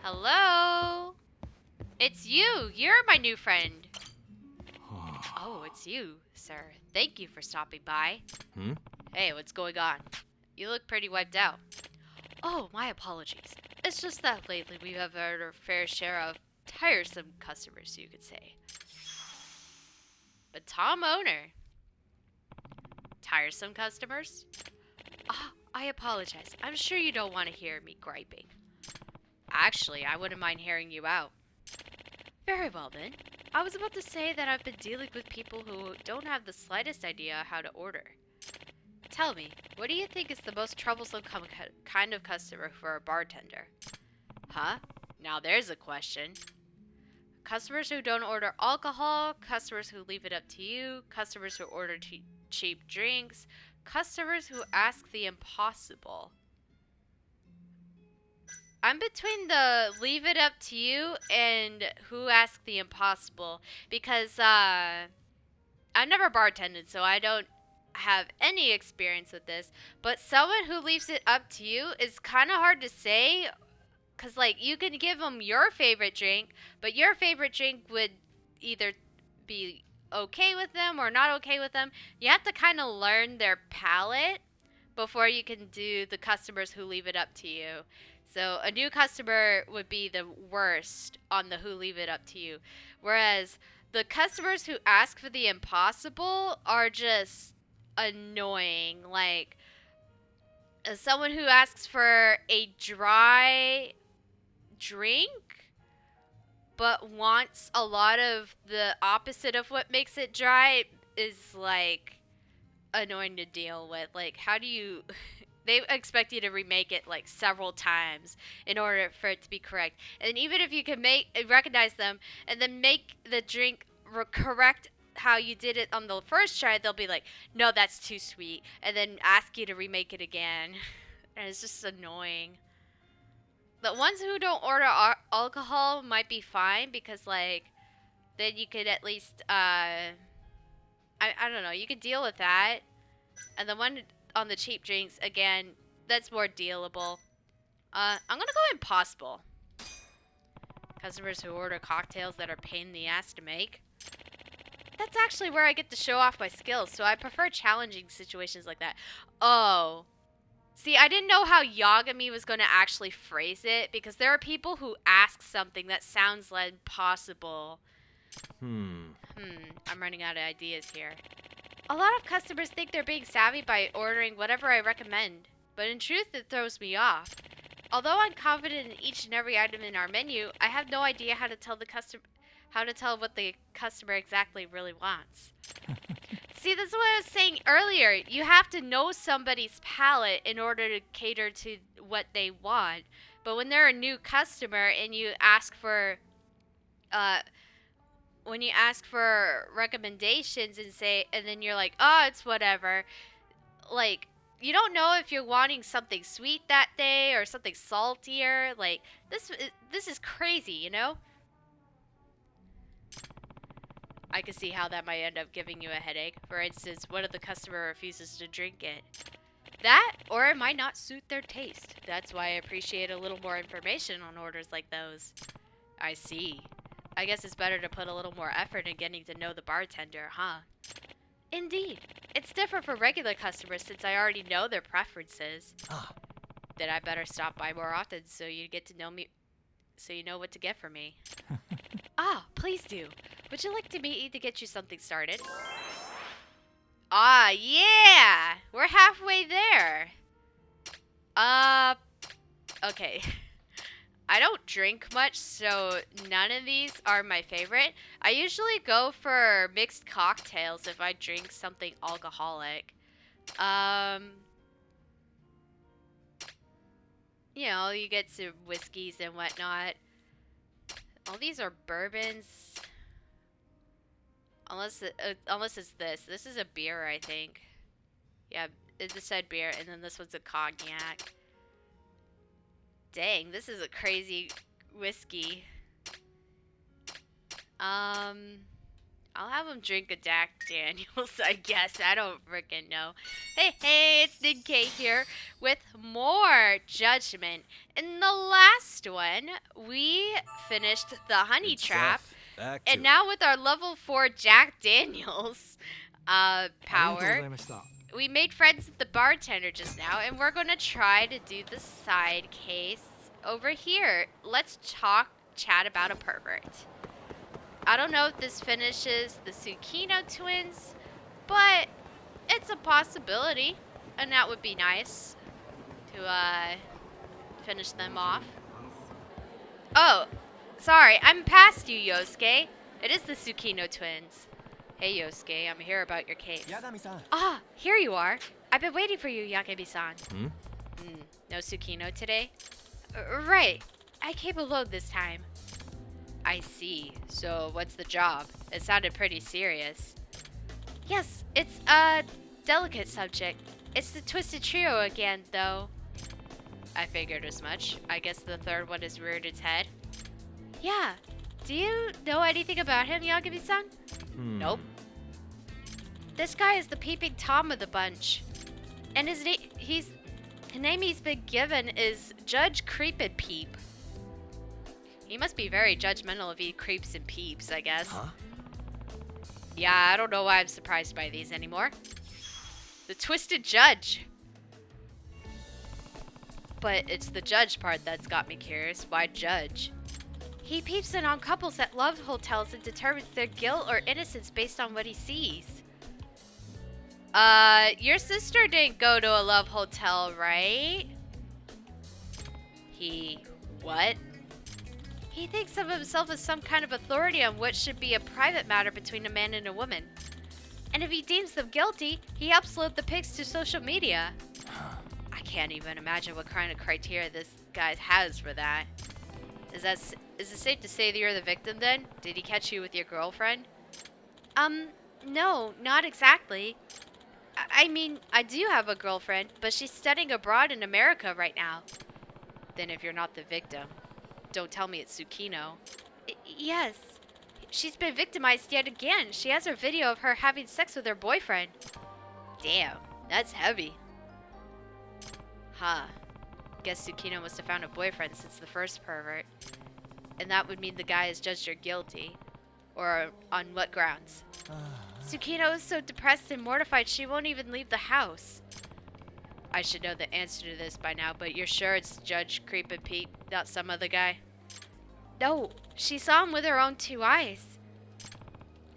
Hello? It's you. You're my new friend. Oh, it's you, sir. Thank you for stopping by. Hmm? Hey, what's going on? You look pretty wiped out. Oh, my apologies. It's just that lately we have had our fair share of tiresome customers, you could say. But Tom Owner. Tiresome customers? Ah, I apologize. I'm sure you don't want to hear me griping. Actually, I wouldn't mind hearing you out. Very well then. I was about to say that I've been dealing with people who don't have the slightest idea how to order. Tell me, what do you think is the most troublesome kind of customer for a bartender? Huh? Now there's a question. Customers who don't order alcohol, customers who leave it up to you, customers who order cheap drinks, customers who ask the impossible. I'm between the leave it up to you and who ask the impossible because I've never bartended, so I don't have any experience with this. But someone who leaves it up to you is kind of hard to say, cause like you can give them your favorite drink, but your favorite drink would either be okay with them or not okay with them. You have to kind of learn their palate before you can do the customers who leave it up to you. So a new customer would be the worst on the who leave it up to you. Whereas the customers who ask for the impossible are just annoying. Like someone who asks for a dry drink but wants a lot of the opposite of what makes it dry is like annoying to deal with. Like, how do you they expect you to remake it like several times in order for it to be correct. And even if you can recognize them and then make the drink correct how you did it on the first try, they'll be like, "No, that's too sweet," and then ask you to remake it again. And it's just annoying. The ones who don't order alcohol might be fine because like then you could at least I don't know, you could deal with that. And the one on the cheap drinks, again, that's more dealable. I'm gonna go impossible. Customers who order cocktails that are pain in the ass to make. That's actually where I get to show off my skills, so I prefer challenging situations like that. Oh. See, I didn't know how Yagami was going to actually phrase it, because there are people who ask something that sounds like impossible. I'm running out of ideas here. A lot of customers think they're being savvy by ordering whatever I recommend, but in truth it throws me off. Although I'm confident in each and every item in our menu, I have no idea how to tell what the customer exactly really wants. See, that's what I was saying earlier. You have to know somebody's palate in order to cater to what they want. But when they're a new customer and you ask for recommendations and then you're like, "Oh, it's whatever." Like, you don't know if you're wanting something sweet that day or something saltier. Like, this is crazy, you know? I can see how that might end up giving you a headache. For instance, what if the customer refuses to drink it? That, or it might not suit their taste. That's why I appreciate a little more information on orders like those. I see. I guess it's better to put a little more effort in getting to know the bartender, huh? Indeed. It's different for regular customers since I already know their preferences. Then I better stop by more often so you get to know me, so you know what to get for me. Please do. Would you like to meet me to get you something started? Yeah! We're halfway there. Okay. I don't drink much, so none of these are my favorite. I usually go for mixed cocktails if I drink something alcoholic. You know, you get some whiskeys and whatnot. All these are bourbons. Unless it's this. This is a beer, I think. Yeah, it just said beer, and then this one's a cognac. Dang, this is a crazy whiskey. I'll have him drink a Jack Daniels, I guess. I don't freaking know. Hey, it's Ninkei here with more Judgment. In the last one, we finished the honey Good trap. stuff. Back And to now with our level 4 Jack Daniels power, した。 we made friends with the bartender just now, and we're going to try to do the side case over here. Let's chat about a pervert. I don't know if this finishes the Tsukino twins, but it's a possibility, and that would be nice to finish them off. Oh, sorry, I'm past you, Yosuke. It is the Tsukino twins. Hey, Yosuke, I'm here about your case. Yagami-san. Ah, here you are. I've been waiting for you, Yakuza-san. Hmm? No Tsukino today? Right. I came alone this time. I see. So, what's the job? It sounded pretty serious. Yes, it's a delicate subject. It's the Twisted Trio again, though. I figured as much. I guess the third one has reared its head. Yeah. Do you know anything about him, Yakuza-san? Nope. This guy is the peeping Tom of the bunch. And the name he's been given is Judge Creep and Peep. He must be very judgmental if he creeps and peeps, I guess. Huh? Yeah, I don't know why I'm surprised by these anymore. The Twisted Judge. But it's the judge part that's got me curious. Why judge? He peeps in on couples at love hotels and determines their guilt or innocence based on what he sees. Your sister didn't go to a love hotel, right? What? He thinks of himself as some kind of authority on what should be a private matter between a man and a woman. And if he deems them guilty, he uploads the pics to social media. I can't even imagine what kind of criteria this guy has for that. Is it safe to say that you're the victim then? Did he catch you with your girlfriend? No, not exactly. I mean, I do have a girlfriend, but she's studying abroad in America right now. Then if you're not the victim, don't tell me it's Tsukino. Yes. She's been victimized yet again. She has her video of her having sex with her boyfriend. Damn, that's heavy. Huh. Guess Tsukino must have found a boyfriend since the first pervert. And that would mean the guy is judged her guilty. Or on what grounds? Tsukino is so depressed and mortified she won't even leave the house. I should know the answer to this by now, but you're sure it's Judge Creep and Pete, not some other guy? No, she saw him with her own 2 eyes.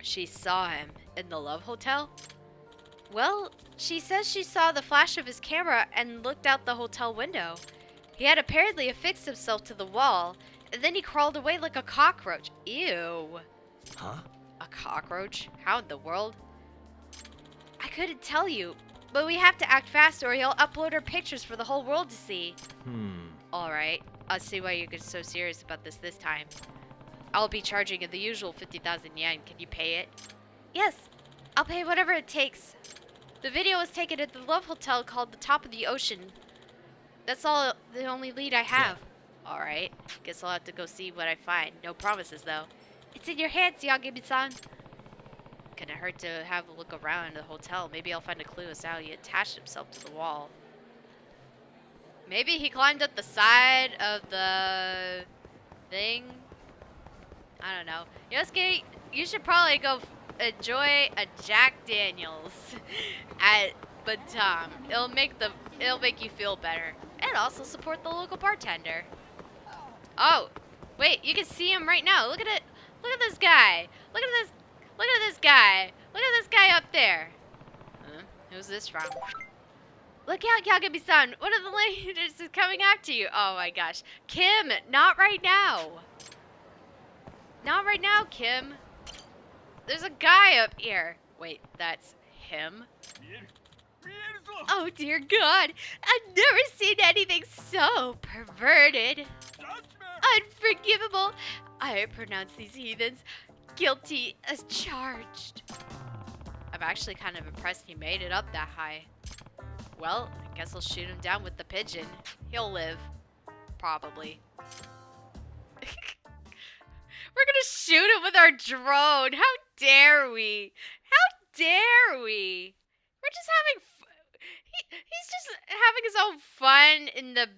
She saw him in the love hotel? Well, she says she saw the flash of his camera and looked out the hotel window. He had apparently affixed himself to the wall, and then he crawled away like a cockroach. Ew. Huh? A cockroach? How in the world? I couldn't tell you, but we have to act fast or he'll upload our pictures for the whole world to see. Alright, I'll see why you're so serious about this time. I'll be charging the usual 50,000 yen. Can you pay it? Yes, I'll pay whatever it takes. The video was taken at the love hotel called the Top of the Ocean. That's the only lead I have. Yeah. Alright, guess I'll have to go see what I find. No promises though. It's in your hands, Yagami-san. Couldn't hurt to have a look around the hotel. Maybe I'll find a clue as to how he attached himself to the wall. Maybe he climbed up the side of the thing. I don't know. Yosuke, you should probably go enjoy a Jack Daniels at Batam. It'll make you feel better. And also support the local bartender. Oh, wait, you can see him right now. Look at it. Look at this guy. Look at this. Look at this guy. Look at this guy up there. Huh? Who's this from? Look out, Yagami-san. One of the ladies is coming after you. Oh my gosh. Kim, not right now. Not right now, Kim. There's a guy up here. Wait, that's him? Oh dear God. I've never seen anything so perverted. Unforgivable. I pronounce these heathens guilty as charged. I'm actually kind of impressed he made it up that high. Well, I guess I'll shoot him down with the pigeon. He'll live. Probably. We're gonna shoot him with our drone. How dare we? How dare we? We're just having he's just having his own fun in the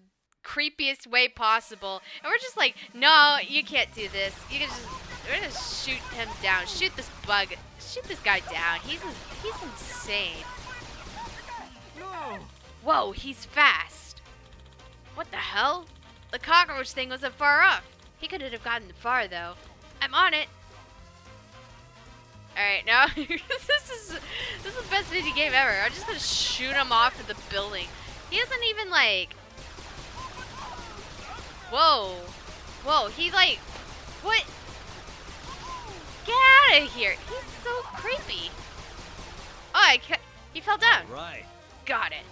creepiest way possible. And we're just like, no, you can't do this. You can just, we're gonna shoot him down. Shoot this bug. Shoot this guy down. He's insane. No. Whoa, he's fast. What the hell? The cockroach thing wasn't far off. He couldn't have gotten far though. I'm on it. Alright, now this is the best mini game ever. I'm just gonna shoot him off of the building. He doesn't even like. Whoa. Whoa, he like. What? Get out of here. He's so creepy. Oh, he fell down. All right. Got it.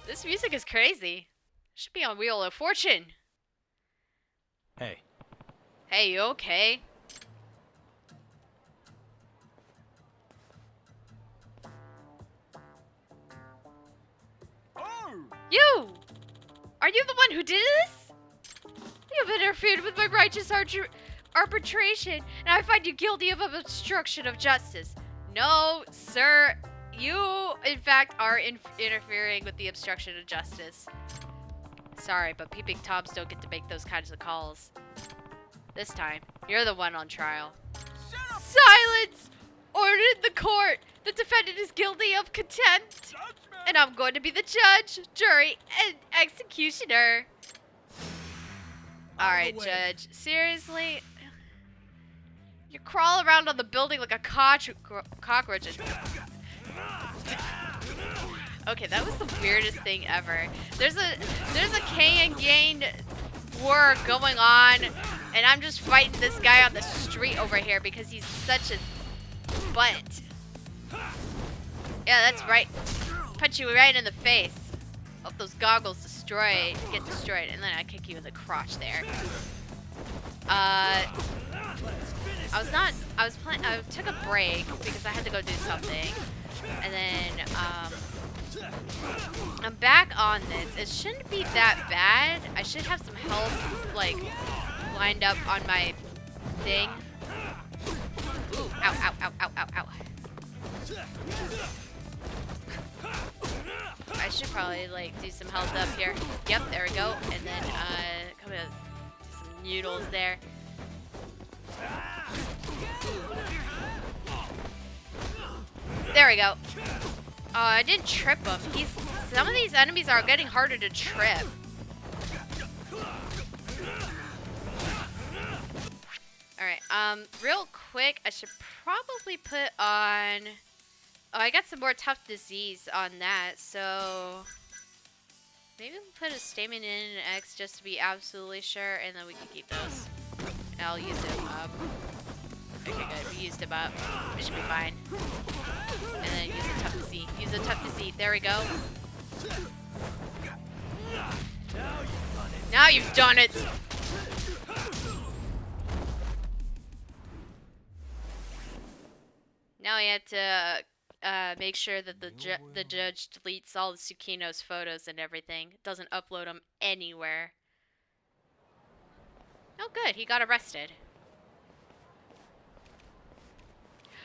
This music is crazy. Should be on Wheel of Fortune. Hey. Hey, you okay? Oh. You! Are you the one who did this? You have interfered with my righteous arbitration, and I find you guilty of obstruction of justice. No, sir. You, in fact, are interfering with the obstruction of justice. Sorry, but peeping toms don't get to make those kinds of calls. This time, you're the one on trial. Silence! Ordered in the court. The defendant is guilty of contempt. Judgment. And I'm going to be the judge, jury, and executioner. Alright, Judge. Seriously? You crawl around on the building like a cockroach. Okay, that was the weirdest thing ever. There's a King and Yang war going on, and I'm just fighting this guy on the street over here because he's such a butt. Yeah, that's right. Punch you right in the face. Hope those goggles get destroyed, and then I kick you in the crotch there. I took a break because I had to go do something, and then I'm back on this. It shouldn't be that bad. I should have some health like lined up on my thing. Ooh, ow, ow, ow, ow, ow, ow. I should probably like do some health up here. Yep, there we go. And then come in, do some noodles there. There we go. Oh, I didn't trip him. Some of these enemies are getting harder to trip. Alright, real quick, I should probably put on... Oh, I got some more tough disease on that, so... Maybe we'll put a stamen in an X just to be absolutely sure, and then we can keep those. And I'll use them up. Okay, good. We used them up. We should be fine. And then use a tough disease. Use a tough disease. There we go. Now you've done it! Now we have to make sure that the judge deletes all the Tsukino's photos and everything. Doesn't upload them anywhere. Oh good, he got arrested.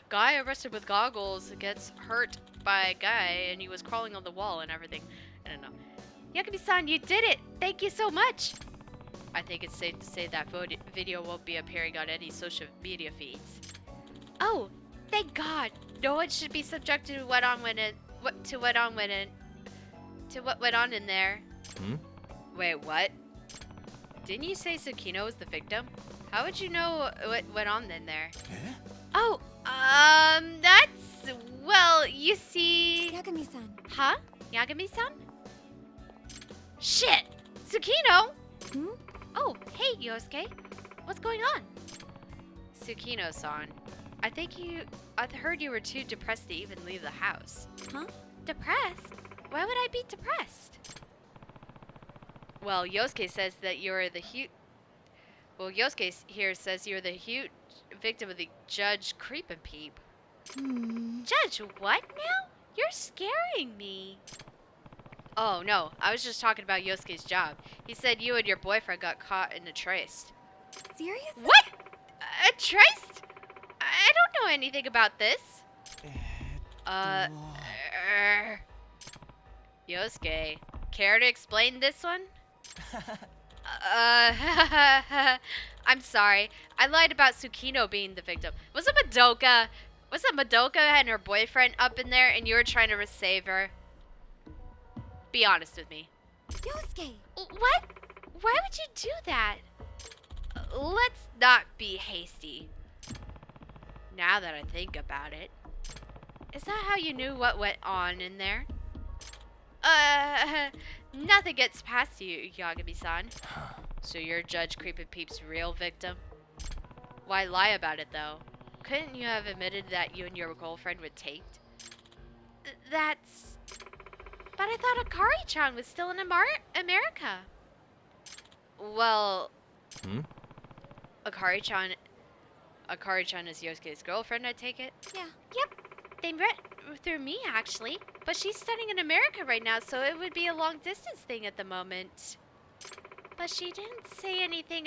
Guy arrested with goggles gets hurt by a guy and he was crawling on the wall and everything. I don't know. Yakuza-san, you did it! Thank you so much! I think it's safe to say that video won't be appearing on any social media feeds. Oh, thank God! No one should be subjected to what went on in there. Hmm? Wait, what? Didn't you say Tsukino was the victim? How would you know what went on in there? Eh? Oh, that's... Well, you see... Yagami-san. Huh? Yagami-san? Shit! Tsukino! Hmm? Oh, hey, Yosuke. What's going on? Tsukino-san. I heard you were too depressed to even leave the house. Huh? Depressed? Why would I be depressed? Well, Yosuke says that you're the Yosuke here says you're the huge victim of the Judge Creep and Peep. Hmm. Judge, what now? You're scaring me. Oh, no. I was just talking about Yosuke's job. He said you and your boyfriend got caught in a tryst. Seriously? What? A tryst? I don't know anything about this. Yosuke, care to explain this one? I'm sorry. I lied about Tsukino being the victim. Was it Madoka? Was it Madoka and her boyfriend up in there and you were trying to save her? Be honest with me. Yosuke! What? Why would you do that? Let's not be hasty. Now that I think about it. Is that how you knew what went on in there? Nothing gets past you, Yagami-san. So you're Judge Creepin' Peep's real victim? Why lie about it, though? Couldn't you have admitted that you and your girlfriend were taped? That's... But I thought Akari-chan was still in America. Well... Akari-chan is Yosuke's girlfriend, I take it? Yeah. Yep. They met through me, actually. But she's studying in America right now, so it would be a long-distance thing at the moment. But she didn't say anything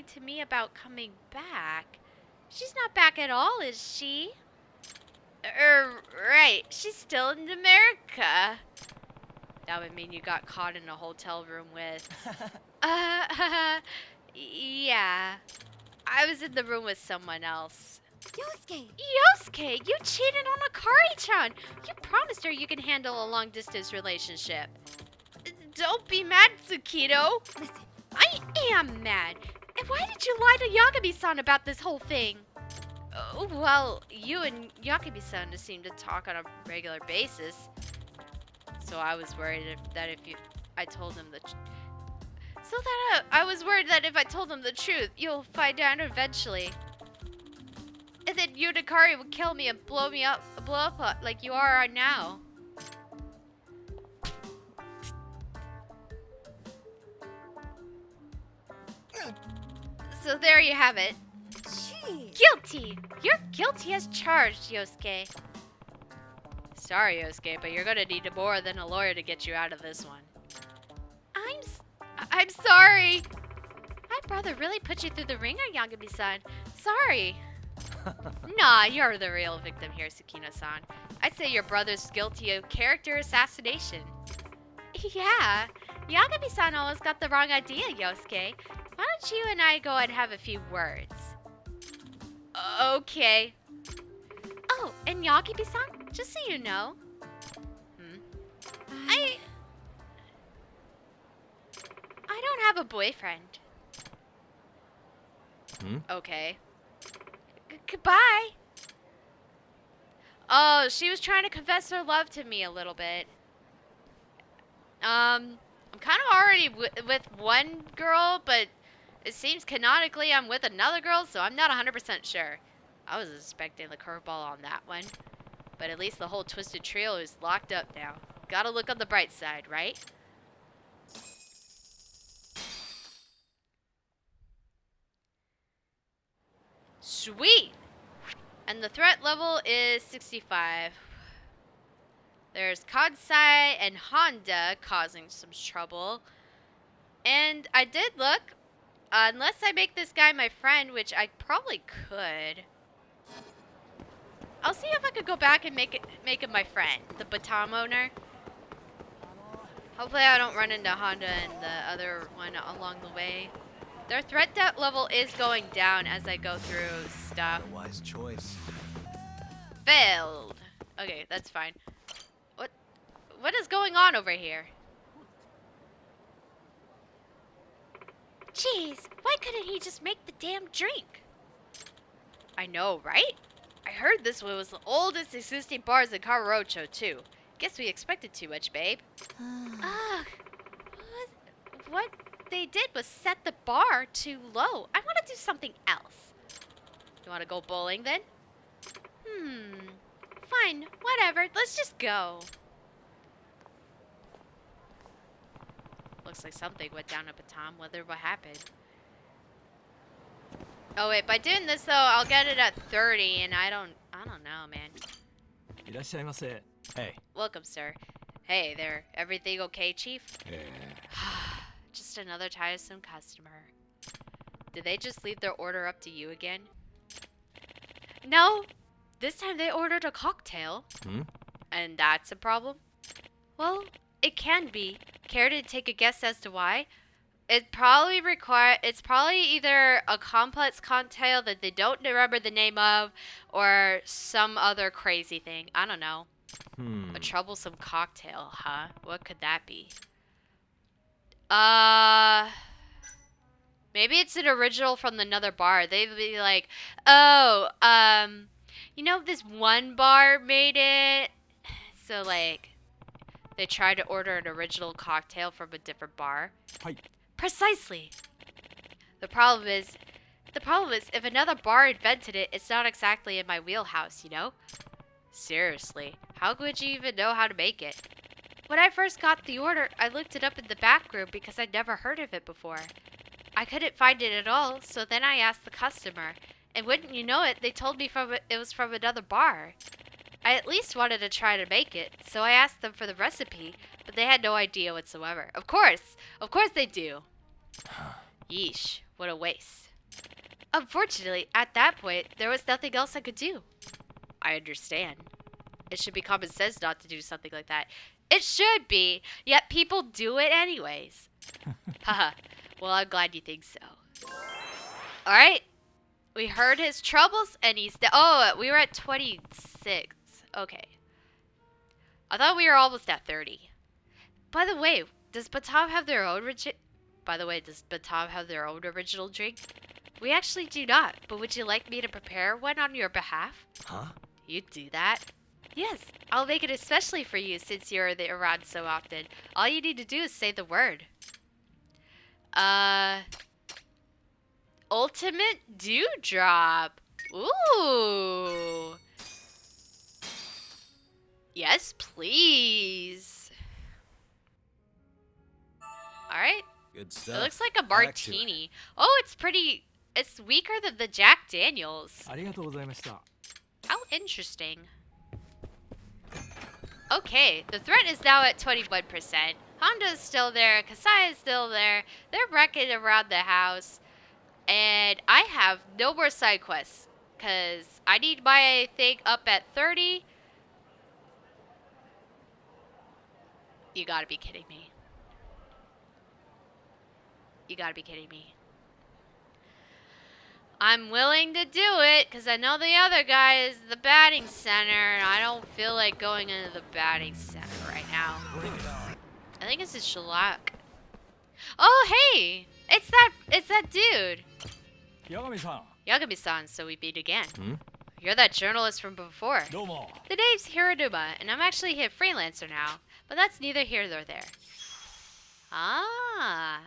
to me about coming back. She's not back at all, is she? Right. She's still in America. That would mean you got caught in a hotel room with... yeah. I was in the room with someone else. Yosuke! Yosuke, you cheated on Akari-chan. You promised her you can handle a long-distance relationship. Don't be mad, Tsukino. Listen, I am mad. And why did you lie to Yagami-san about this whole thing? Well, you and Yagami-san seem to talk on a regular basis. So I was worried I told him the I was worried that if I told him the truth, you'll find out eventually. And then you and Akari would kill me and blow up like you are now. So there you have it. gee. Guilty! You're guilty as charged, Yosuke. Sorry, Yosuke, but you're gonna need more than a lawyer to get you out of this one. I'm sorry! My brother really put you through the ringer, Yagami-san. Sorry. Nah, you're the real victim here, Tsukino-san. I'd say your brother's guilty of character assassination. Yeah, Yagami-san almost got the wrong idea, Yosuke. Why don't you and I go and have a few words? Okay. Oh, and Yagami-san, just so you know. I don't have a boyfriend. Okay. Goodbye. Oh, she was trying to confess her love to me a little bit. I'm kind of already with one girl, but it seems canonically I'm with another girl, so I'm not 100% sure. I was expecting the curveball on that one. But at least the whole Twisted Trio is locked up now. Gotta look on the bright side, right? Sweet! And the threat level is 65. There's Kansai and Honda causing some trouble. And I did look. Unless I make this guy my friend, which I probably could. I'll see if I could go back and make him my friend. The Batam owner. Hopefully I don't run into Honda and the other one along the way. Their threat level is going down as I go through stuff. Wise choice. Failed. Okay, that's fine. What is going on over here? Jeez, why couldn't he just make the damn drink? I know, right? I heard this one was the oldest existing bars in Kamurocho, too. Guess we expected too much, babe. Ugh. What they did was set the bar too low. I want to do something else. You want to go bowling then? Fine, whatever. Let's just go. Looks like something went down at Batam. Wonder what happened. Oh wait, by doing this though, I'll get it at 30, and I don't know, man. Hey. Welcome, sir. Hey there, everything okay, Chief? Yeah. Just another tiresome customer. Did they just leave their order up to you again? No! This time they ordered a cocktail. Hmm? And that's a problem? Well, it can be. Care to take a guess as to why? It's probably either a complex cocktail that they don't remember the name of, or some other crazy thing. I don't know. A troublesome cocktail, huh? What could that be? Maybe it's an original from another bar. They'd be like, oh, you know this one bar made it? So, like, they tried to order an original cocktail from a different bar. Hi. Precisely. The problem is, if another bar invented it, it's not exactly in my wheelhouse, you know? Seriously, how would you even know how to make it? When I first got the order, I looked it up in the back room because I'd never heard of it before. I couldn't find it at all, so then I asked the customer, and wouldn't you know it, they told me it was from another bar. I at least wanted to try to make it, so I asked them for the recipe, but they had no idea whatsoever. Of course they do. Yeesh, what a waste. Unfortunately, at that point, there was nothing else I could do. I understand. It should be common sense not to do something like that. It should be, yet people do it anyways. Haha, well, I'm glad you think so. Alright, we heard his troubles, and oh, we were at 26. Okay. I thought we were almost at 30. By the way, does Batam have their own original drink? We actually do not, but would you like me to prepare one on your behalf? Huh? You'd do that? Yes, I'll make it especially for you since you're around so often. All you need to do is say the word. Ultimate Dewdrop. Ooh. Yes, please. Alright. Good stuff. It looks like a Back to it. martini. Oh, it's pretty. It's weaker than the Jack Daniels. ありがとうございました。 How interesting. Okay, the threat is now at 21%. Honda's still there. Kasai is still there. They're wrecking around the house. And I have no more side quests. Because I need my thing up at 30. You gotta be kidding me. You gotta be kidding me. I'm willing to do it because I know the other guy is the batting center, and I don't feel like going into the batting center right now. I think it's a shellac. Oh, hey! It's that dude. 八神さ Yagami-san, so we meet again. ん。 You're that journalist from before. どうも。 The name's Hironuma, and I'm actually a freelancer now. But that's neither here nor there. Ah.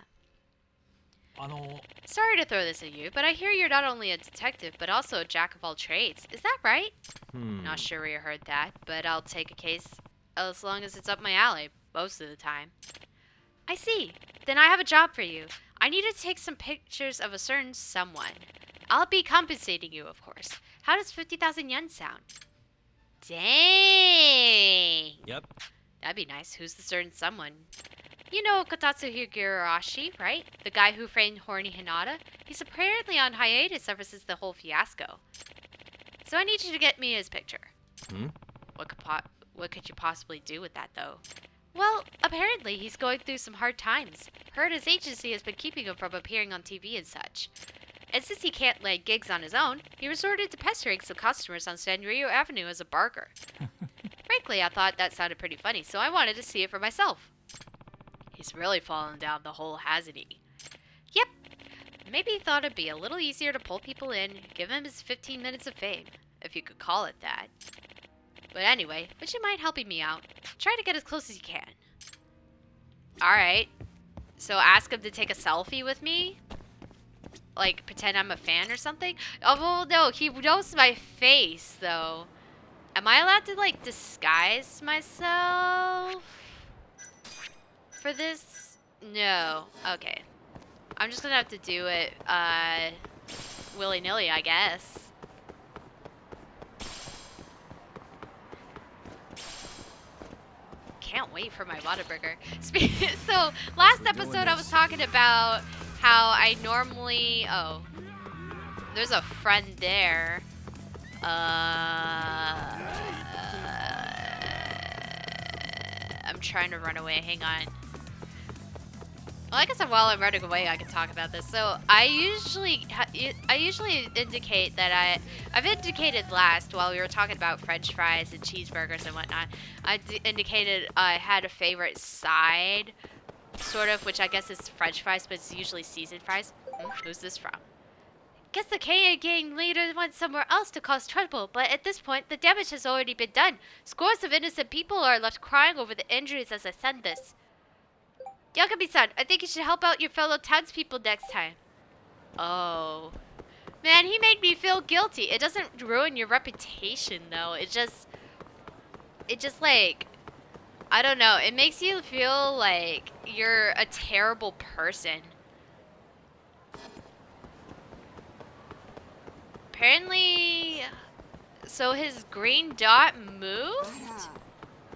Sorry to throw this at you, but I hear you're not only a detective, but also a jack of all trades. Is that right? Not sure where you heard that, but I'll take a case as long as it's up my alley, most of the time. I see. Then I have a job for you. I need to take some pictures of a certain someone. I'll be compensating you, of course. How does 50,000 yen sound? Dang. Yep. That'd be nice. Who's the certain someone? You know Kotatsu Higurashi, right? The guy who framed Horny Hinata? He's apparently on hiatus ever since the whole fiasco. So I need you to get me his picture. What could you possibly do with that, though? Well, apparently he's going through some hard times. Heard his agency has been keeping him from appearing on TV and such. And since he can't land gigs on his own, he resorted to pestering some customers on Sanrio Avenue as a barker. Frankly, I thought that sounded pretty funny, so I wanted to see it for myself. He's really fallen down the hole, hasn't he? Yep. Maybe he thought it'd be a little easier to pull people in, give him his 15 minutes of fame, if you could call it that. But anyway, would you mind helping me out? Try to get as close as you can. Alright. So ask him to take a selfie with me? Like, pretend I'm a fan or something? Oh, well, no, he knows my face, though. Am I allowed to, like, disguise myself for this? No. Okay. I'm just gonna have to do it, willy-nilly, I guess. can't wait for my Whataburger. So, last episode I was talking about how I normally... Oh. There's a friend there. I'm trying to run away. Hang on. Well, I guess while I'm running away, I can talk about this. So I usually indicate that I've indicated last while we were talking about French fries and cheeseburgers and whatnot. I indicated I had a favorite side, sort of, which I guess is French fries, but it's usually seasoned fries. Who's this from? Guess the KA gang leader went somewhere else to cause trouble, but at this point, the damage has already been done. Scores of innocent people are left crying over the injuries as I send this. Yakami-san, I think you should help out your fellow townspeople next time. Oh. Man, he made me feel guilty. It doesn't ruin your reputation, though. It just like, I don't know. It makes you feel like you're a terrible person. Apparently, so his green dot moved?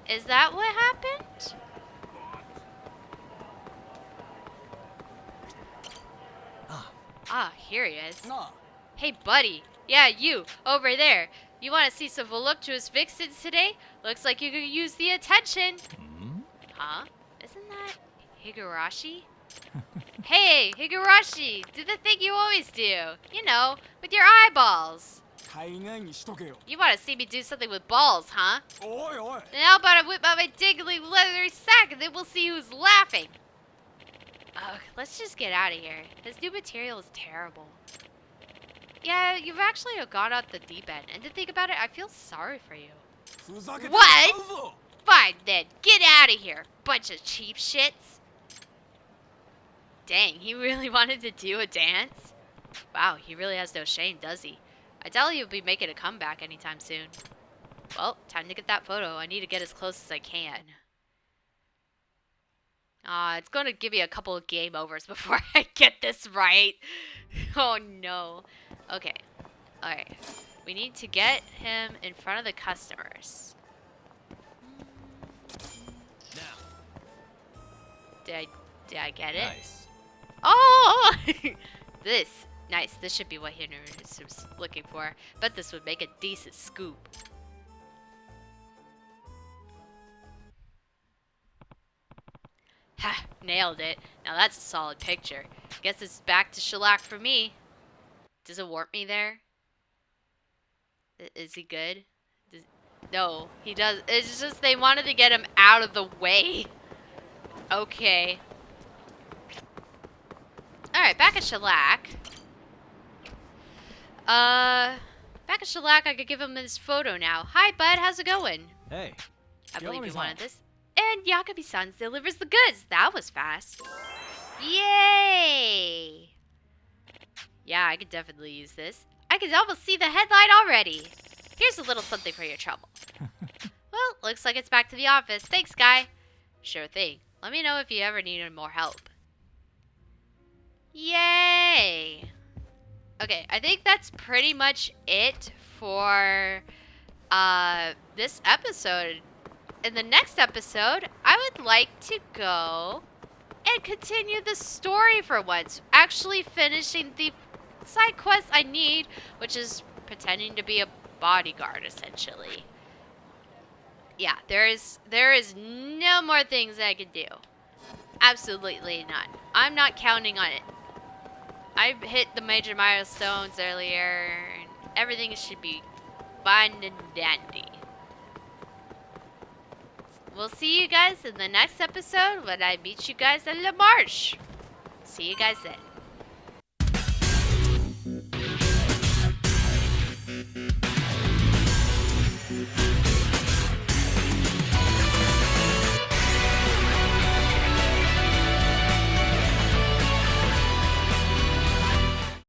Is that what happened? Ah, here he is. Hey, buddy. Yeah, you, over there. You want to see some voluptuous vixens today? Looks like you could use the attention. Huh? Isn't that Higurashi? Hey, Higurashi, do the thing you always do. You know, with your eyeballs. You want to see me do something with balls, huh? Then how about I whip out my dingly leathery sack and then we'll see who's laughing. Ugh, let's just get out of here. This new material is terrible. Yeah, you've actually gone out the deep end. And to think about it, I feel sorry for you. What? Fine then, get out of here, bunch of cheap shits. Dang, he really wanted to do a dance? Wow, he really has no shame, does he? I doubt he'll be making a comeback anytime soon. Well, time to get that photo. I need to get as close as I can. It's going to give me a couple of game overs before I get this right. Oh, no. Okay. Alright. We need to get him in front of the customers. Did I get it? Nice. Oh! Nice. This should be what Henry was looking for. Bet this would make a decent scoop. Ha! Nailed it. Now that's a solid picture. Guess it's back to shellac for me. Does it warp me there? Is he good? No, he does. It's just they wanted to get him out of the way. Okay. Alright, back at shellac. Back at shellac, I could give him this photo now. Hi, bud. How's it going? Hey. I believe you wanted this. And Yakami-san delivers the goods. That was fast. Yay! Yeah, I could definitely use this. I can almost see the headline already. Here's a little something for your trouble. Well, looks like it's back to the office. Thanks, guy. Sure thing. Let me know if you ever need more help. Yay! Okay, I think that's pretty much it for this episode. In the next episode, I would like to go and continue the story for once. Actually finishing the side quest I need, which is pretending to be a bodyguard, essentially. Yeah, there is no more things I can do. Absolutely none. I'm not counting on it. I hit the major milestones earlier, and everything should be fine and dandy. We'll see you guys in the next episode when I meet you guys in La Marche. See you guys then.